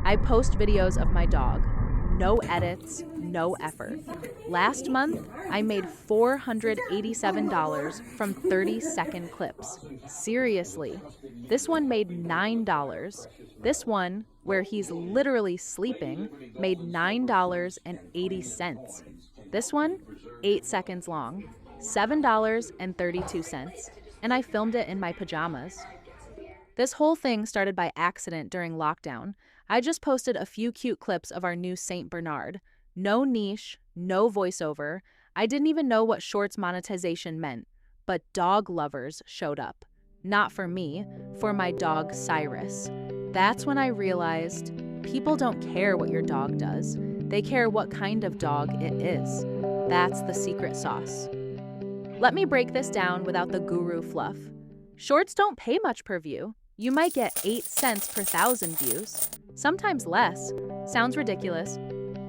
I post videos of my dog. No edits, no effort. Last month, I made $487 from 30-second clips. Seriously. This one made $9. This one, where he's literally sleeping, made $9.80. This one, 8 seconds long, $7.32, and I filmed it in my pajamas. This whole thing started by accident during lockdown. I just posted a few cute clips of our new Saint Bernard. No niche, no voiceover. I didn't even know what Shorts monetization meant, but dog lovers showed up. Not for me, for my dog Cyrus. That's when I realized people don't care what your dog does. They care what kind of dog it is. That's the secret sauce. Let me break this down without the guru fluff. Shorts don't pay much per view. You might get 8 cents per 1,000 views, sometimes less. Sounds ridiculous.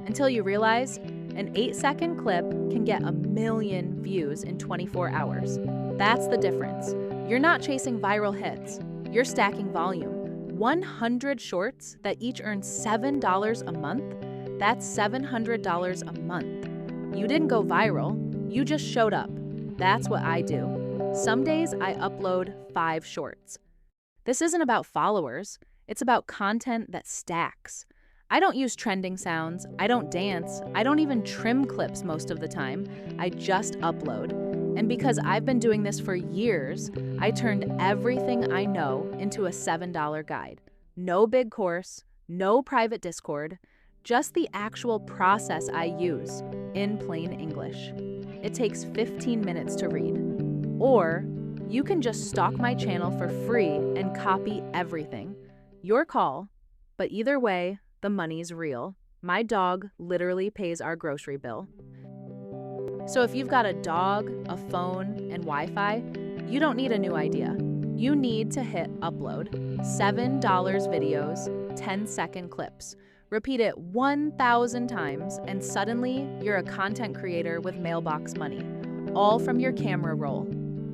Until you realize an 8-second clip can get 1 million views in 24 hours. That's the difference. You're not chasing viral hits. You're stacking volume. 100 shorts that each earn $7 a month, that's $700 a month. You didn't go viral, you just showed up. That's what I do. Some days I upload 5 shorts. This isn't about followers, it's about content that stacks. I don't use trending sounds, I don't dance, I don't even trim clips most of the time. I just upload. And because I've been doing this for years, I turned everything I know into a $7 guide. No big course, no private Discord, just the actual process I use in plain English. It takes 15 minutes to read. Or you can just stalk my channel for free and copy everything. Your call, but either way, the money's real. My dog literally pays our grocery bill. So if you've got a dog, a phone, and Wi-Fi, you don't need a new idea. You need to hit upload. $7 videos, 10-second clips. Repeat it 1,000 times, and suddenly you're a content creator with mailbox money, all from your camera roll.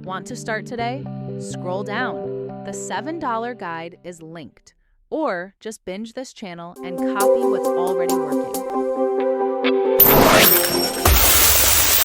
Want to start today? Scroll down. The $7 guide is linked. Or just binge this channel and copy what's already working.